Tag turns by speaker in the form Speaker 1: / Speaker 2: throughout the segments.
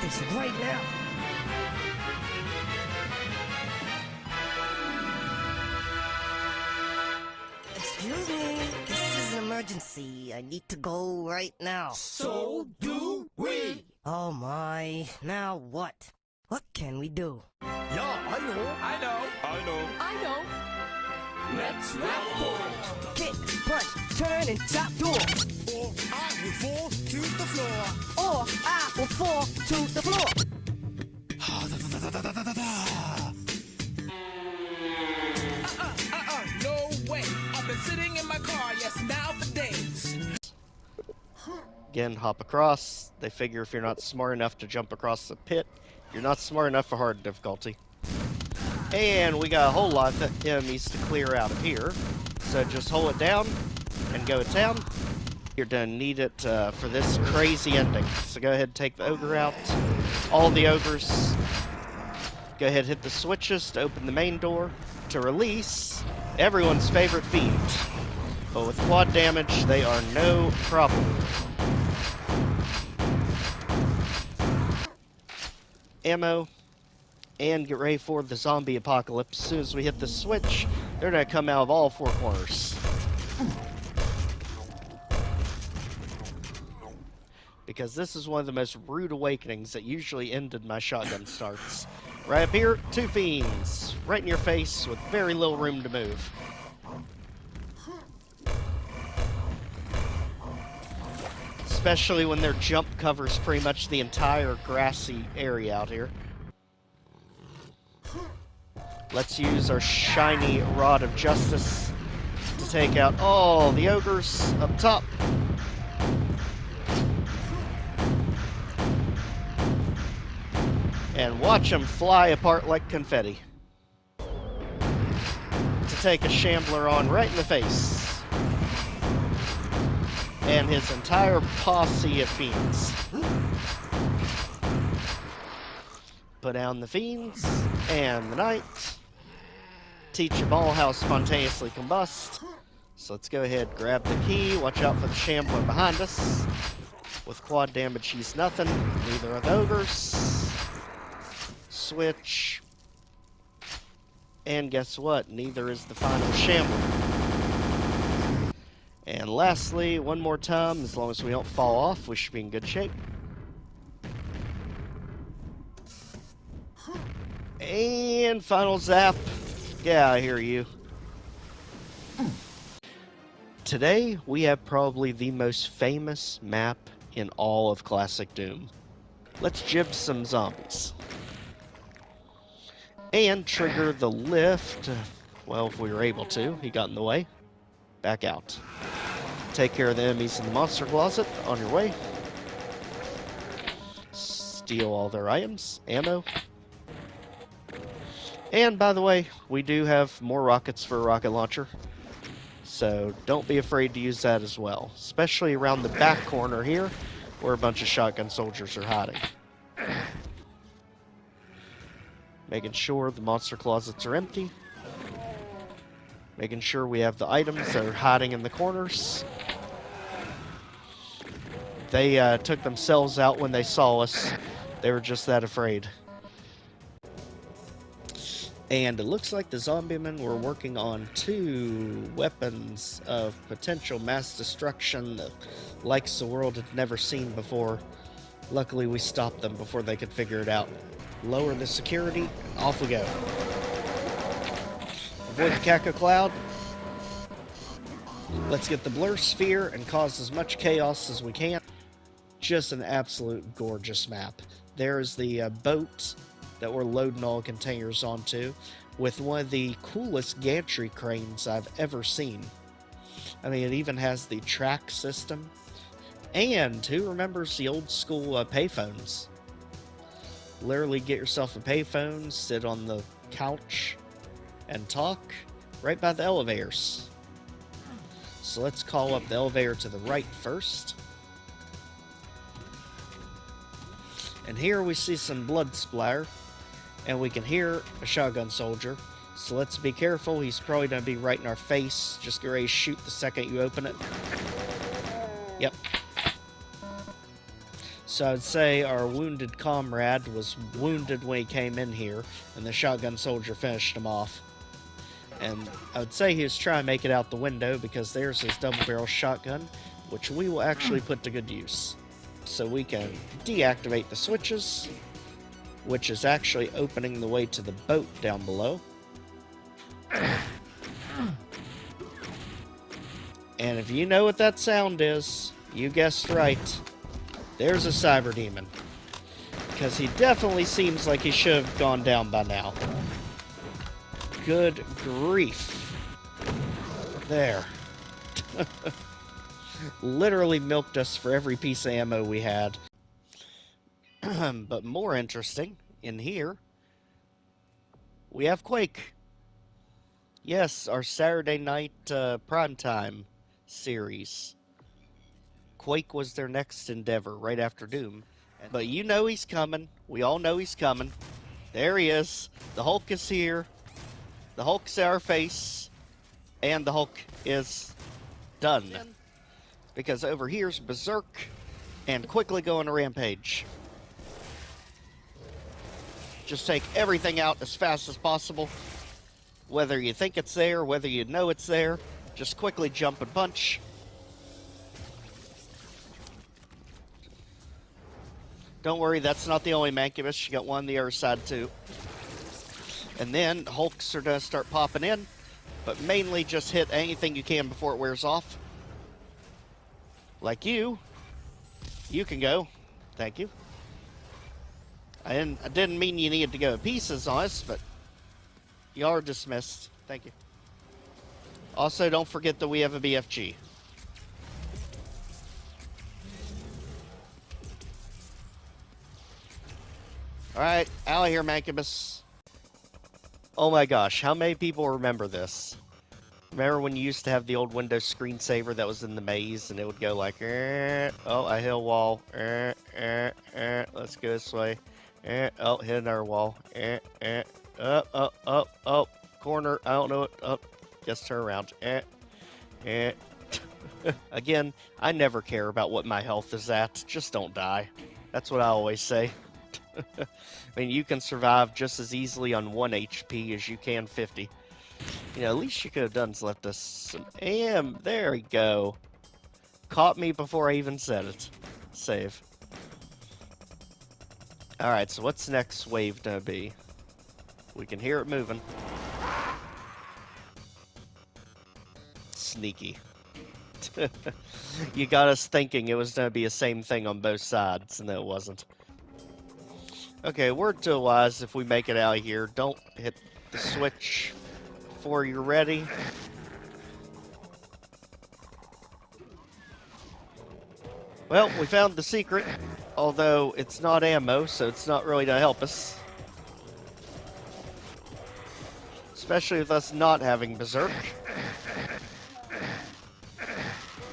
Speaker 1: this right now. Excuse me, this is an emergency. I need to go right now.
Speaker 2: So do we.
Speaker 1: Oh my, now what? What can we do?
Speaker 2: Yeah, I know. Let's rap for it.
Speaker 1: Kick, punch, turn, and chop door.
Speaker 2: Or I will fall to the floor.
Speaker 1: Or I will fall to the floor.
Speaker 2: No way. I've been sitting in my car, yes, now for days.
Speaker 3: Again, hop across. They figure if you're not smart enough to jump across the pit, you're not smart enough for hard difficulty. And we got a whole lot of enemies to clear out of here. So just hold it down and go to town. You're gonna need it for this crazy ending. So go ahead and take the ogre out. All the ogres. Go ahead and hit the switches to open the main door to release everyone's favorite fiend. But with quad damage, they are no problem. Ammo, and get ready for the zombie apocalypse. As soon as we hit the switch, they're gonna come out of all four corners. Because this is one of the most rude awakenings that usually ended my shotgun starts. Right up here, two fiends, right in your face with very little room to move. Especially when their jump covers pretty much the entire grassy area out here. Let's use our shiny Rod of Justice to take out all the ogres up top. And watch them fly apart like confetti. To take a shambler on right in the face. And his entire posse of fiends. Put down the fiends and the knight. Teach them all how to spontaneously combust. So let's go ahead, grab the key. Watch out for the shambler behind us. With quad damage, he's nothing. Neither are the ogres. Switch. And guess what? Neither is the final shambler. And lastly, one more time, as long as we don't fall off, we should be in good shape. And final zap. Yeah, I hear you. Today, we have probably the most famous map in all of Classic Doom. Let's jib some zombies. And trigger the lift. Well, if we were able to. He got in the way. Back out. Take care of the enemies in the monster closet on your way. Steal all their items, ammo. And by the way, we do have more rockets for a rocket launcher. So don't be afraid to use that as well. Especially around the back corner here, where a bunch of shotgun soldiers are hiding. Making sure the monster closets are empty. Making sure we have the items that are hiding in the corners. They took themselves out when they saw us. They were just that afraid. And it looks like the zombie men were working on 2 weapons of potential mass destruction that likes the world had never seen before. Luckily, we stopped them before they could figure it out. Lower the security, and off we go. Avoid the Caca Cloud. Let's get the Blur Sphere and cause as much chaos as we can. Just an absolute gorgeous map. There's the boat that we're loading all containers onto with one of the coolest gantry cranes I've ever seen. I mean, it even has the track system. And who remembers the old school payphones? Literally get yourself a payphone, sit on the couch, and talk right by the elevators. So let's call up the elevator to the right first. And here we see some blood splatter, and we can hear a shotgun soldier. So let's be careful, he's probably going to be right in our face. Just get ready to shoot the second you open it. Yep. So I'd say our wounded comrade was wounded when he came in here, and the shotgun soldier finished him off. And I would say he was trying to make it out the window because there's his double-barrel shotgun, which we will actually put to good use. So we can deactivate the switches, which is actually opening the way to the boat down below. And if you know what that sound is, you guessed right. There's a cyber demon. Because he definitely seems like he should have gone down by now. Good grief. There. Literally milked us for every piece of ammo we had. But more interesting, in here, we have Quake. Yes, our Saturday night primetime series. Quake was their next endeavor, right after Doom. But you know he's coming. We all know he's coming. There he is. The Hulk is here. The Hulk's at our face. And the Hulk is done. Because over here's Berserk and quickly go on a rampage. Just take everything out as fast as possible. Whether you think it's there, whether you know it's there, just quickly jump and punch. Don't worry, that's not the only Mancubus. You got one on the other side too. And then Hulks are going to start popping in, but mainly just hit anything you can before it wears off. Like you. You can go. Thank you. I didn't mean you needed to go to pieces on us, but you are dismissed. Thank you. Also, don't forget that we have a BFG. Alright, out of here, Mancubus. Oh my gosh, how many people remember this? Remember when you used to have the old Windows screensaver that was in the maze and it would go like, oh, I hit a wall, let's go this way, oh, hit another wall, corner, I don't know it, just turn around, Again, I never care about what my health is at, just don't die. That's what I always say. I mean, you can survive just as easily on 1 HP as you can 50. You know, at least you could have done is left us some AM. There we go. Caught me before I even said it. Save. Alright, so what's next wave gonna be? We can hear it moving. Sneaky. You got us thinking it was gonna be the same thing on both sides, and it wasn't. Okay, word to the wise, if we make it out of here, don't hit the switch before you're ready. Well, we found the secret, although it's not ammo, so it's not really gonna help us. Especially with us not having Berserk.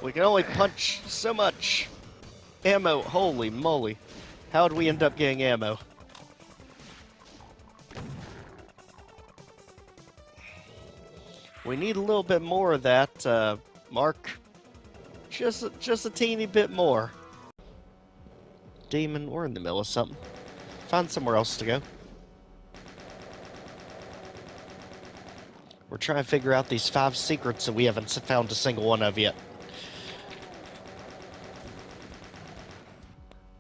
Speaker 3: We can only punch so much. Ammo, holy moly. How'd we end up getting ammo? We need a little bit more of that, Mark. Just a teeny bit more. Demon, we're in the middle of something. Find somewhere else to go. We're trying to figure out these 5 secrets that we haven't found a single one of yet.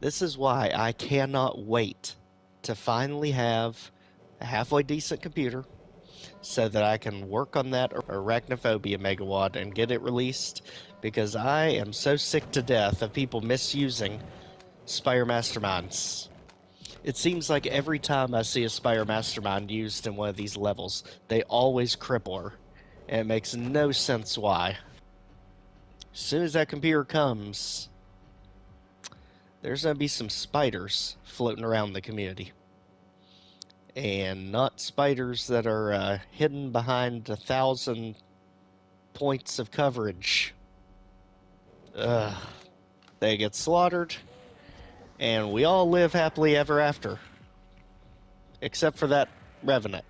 Speaker 3: This is why I cannot wait to finally have a halfway decent computer so that I can work on that Arachnophobia Megawatt and get it released, because I am so sick to death of people misusing Spire Masterminds. It seems like every time I see a Spire Mastermind used in one of these levels, they always cripple her, and it makes no sense why. As soon as that computer comes, there's going to be some spiders floating around the community. And not spiders that are hidden behind 1,000 points of coverage. They get slaughtered, and we all live happily ever after. Except for that Revenant.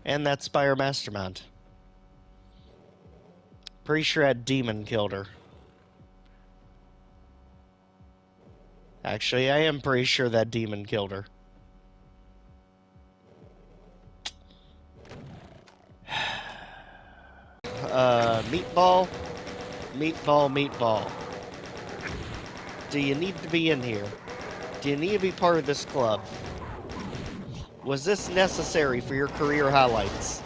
Speaker 3: And that Spire Mastermind. Pretty sure that demon killed her. Actually, I am pretty sure that demon killed her. Meatball? Meatball, meatball. Do you need to be in here? Do you need to be part of this club? Was this necessary for your career highlights?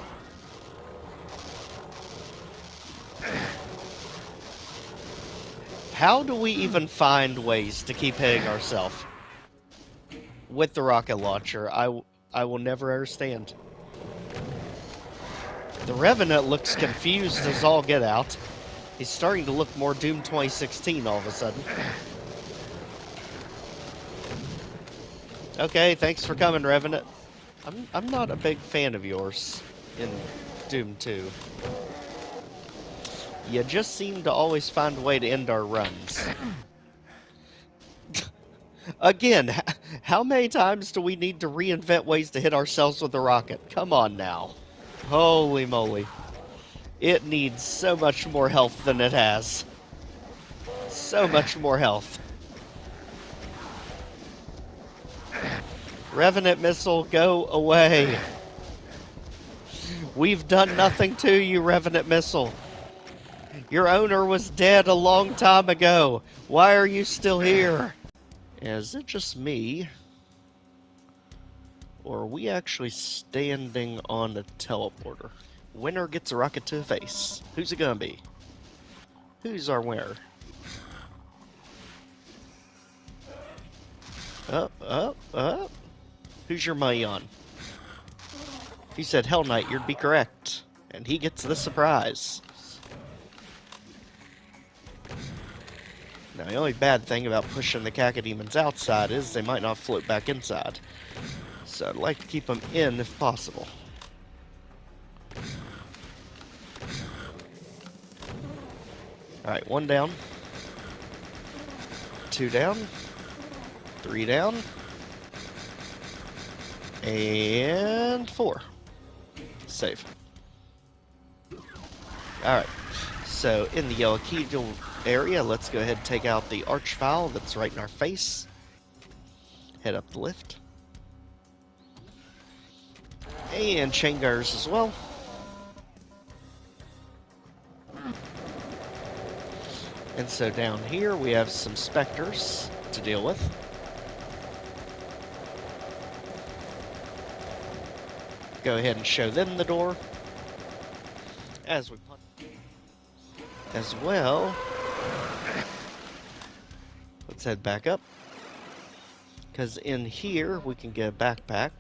Speaker 3: How do we even find ways to keep hitting ourselves with the rocket launcher? I will never understand. The Revenant looks confused as all get out. He's starting to look more Doom 2016 all of a sudden. Okay, thanks for coming, Revenant. I'm not a big fan of yours in Doom 2. You just seem to always find a way to end our runs. Again, how many times do we need to reinvent ways to hit ourselves with a rocket? Come on now. Holy moly. It needs so much more health than it has. So much more health. Revenant missile, go away. We've done nothing to you, Revenant missile. Your owner was dead a long time ago. Why are you still here? Is it just me? Or are we actually standing on a teleporter? Winner gets a rocket to the face. Who's it gonna be? Who's our winner? Up, up, up. Who's your money on? If you said Hell Knight, you'd be correct. And he gets the surprise. Now, the only bad thing about pushing the cacodemons outside is they might not float back inside. So I'd like to keep them in if possible. Alright, 1 down. 2 down. 3 down. And 4. Save. Alright, so in the yellow key area, let's go ahead and take out the archvile that's right in our face. Head up the lift. And chain guards as well. And so down here we have some specters to deal with. Go ahead and show them the door. As we punch. As well, let's head back up. Because in here we can get a backpack.